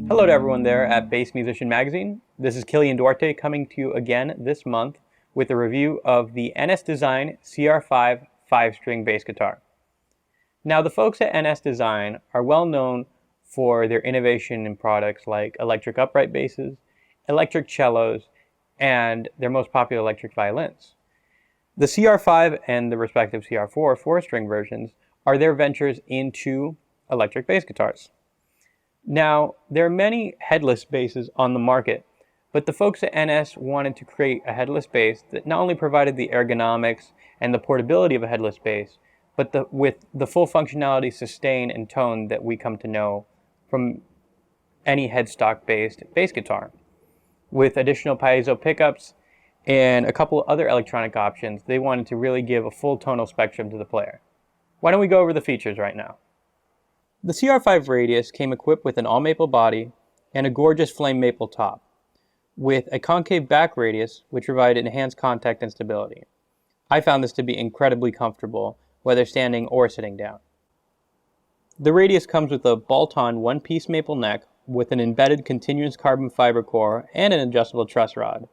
Hello to everyone there at Bass Musician Magazine. This is Kilian Duarte coming to you again this month with a review of the NS Design CR5 5-string bass guitar. Now, the folks at NS Design are well known for their innovation in products like electric upright basses, electric cellos, and their most popular electric violins. The CR5 and the respective CR4 4-string versions are their ventures into electric bass guitars. Now, there are many headless basses on the market, but the folks at NS wanted to create a headless bass that not only provided the ergonomics and the portability of a headless bass, but with the full functionality, sustain, and tone that we come to know from any headstock-based bass guitar. With additional piezo pickups and a couple of other electronic options, they wanted to really give a full tonal spectrum to the player. Why don't we go over the features right now? The CR5 Radius came equipped with an all-maple body and a gorgeous flame maple top, with a concave back radius which provided enhanced contact and stability. I found this to be incredibly comfortable, whether standing or sitting down. The Radius comes with a bolt-on one-piece maple neck with an embedded continuous carbon fiber core and an adjustable truss rod.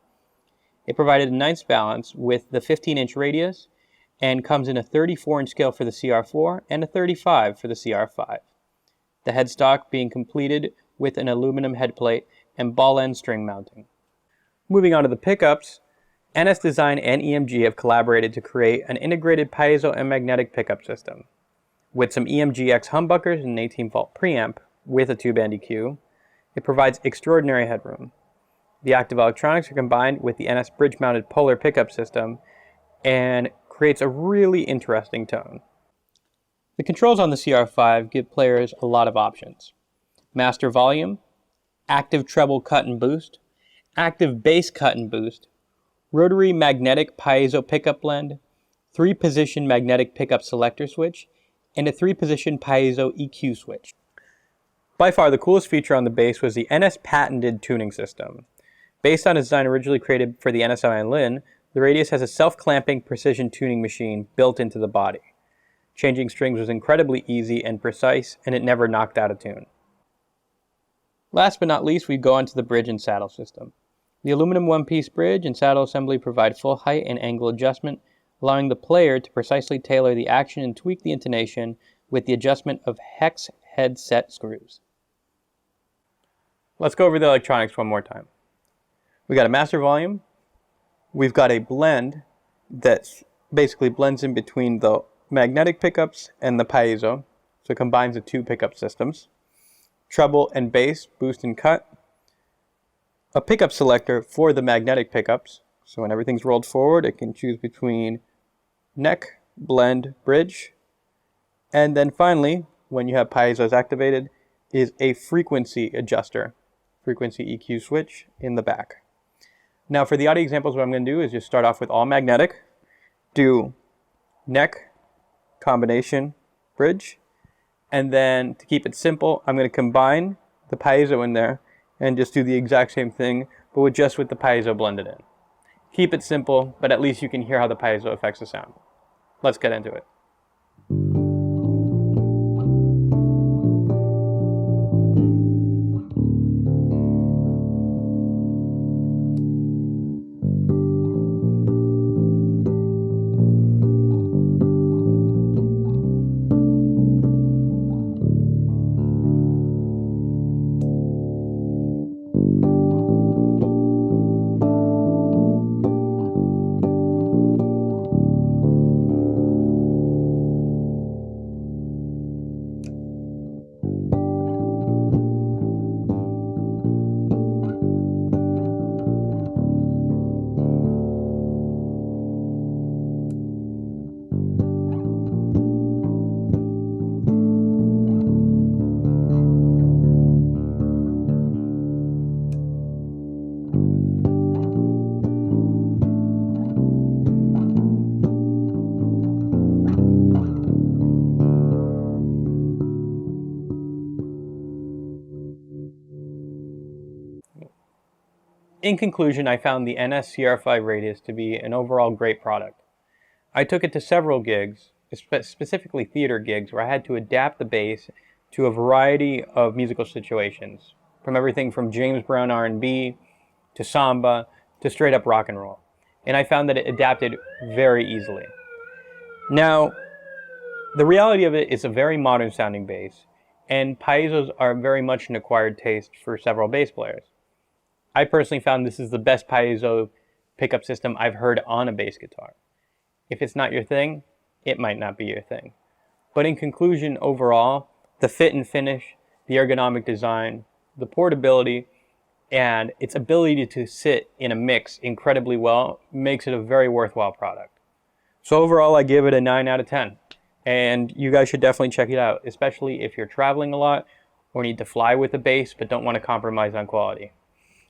It provided a nice balance with the 15-inch radius and comes in a 34-inch scale for the CR4 and a 35 for the CR5. The headstock being completed with an aluminum headplate and ball-end string mounting. Moving on to the pickups, NS Design and EMG have collaborated to create an integrated piezo and magnetic pickup system. With some EMGX humbuckers and an 18-volt preamp with a 2-band EQ, it provides extraordinary headroom. The active electronics are combined with the NS bridge-mounted polar pickup system and creates a really interesting tone. The controls on the CR5 give players a lot of options. Master volume, active treble cut and boost, active bass cut and boost, rotary magnetic piezo pickup blend, 3-position magnetic pickup selector switch, and a 3-position piezo EQ switch. By far the coolest feature on the bass was the NS patented tuning system. Based on a design originally created for the NS violin, the Radius has a self-clamping precision tuning machine built into the body. Changing strings was incredibly easy and precise, and it never knocked out a tune. Last but not least, we go on to the bridge and saddle system. The aluminum one-piece bridge and saddle assembly provide full height and angle adjustment, allowing the player to precisely tailor the action and tweak the intonation with the adjustment of hex head set screws. Let's go over the electronics one more time. We got a master volume. We've got a blend that basically blends in between the magnetic pickups and the piezo, so it combines the two pickup systems. Treble and bass, boost and cut. A pickup selector for the magnetic pickups, so when everything's rolled forward, it can choose between neck, blend, bridge. And then finally, when you have piezos activated, is a frequency adjuster, frequency EQ switch in the back. Now for the audio examples, what I'm going to do is just start off with all magnetic, do neck, combination, bridge, and then to keep it simple, I'm going to combine the piezo in there and just do the exact same thing, but with the piezo blended in. Keep it simple, but at least you can hear how the piezo affects the sound. Let's get into it. In conclusion, I found the NS CR5 Radius to be an overall great product. I took it to several gigs, specifically theater gigs, where I had to adapt the bass to a variety of musical situations. from everything from James Brown R&B to samba to straight up rock and roll. And I found that it adapted very easily. Now, the reality of it is a very modern sounding bass, and piezos are very much an acquired taste for several bass players. I personally found this is the best piezo pickup system I've heard on a bass guitar. If it's not your thing, it might not be your thing. But in conclusion, overall, the fit and finish, the ergonomic design, the portability, and its ability to sit in a mix incredibly well makes it a very worthwhile product. So overall, I give it a 9 out of 10. And you guys should definitely check it out, especially if you're traveling a lot or need to fly with a bass but don't want to compromise on quality.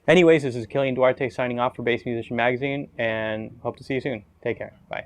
Anyways, this is Kilian Duarte signing off for Bass Musician Magazine, and hope to see you soon. Take care. Bye.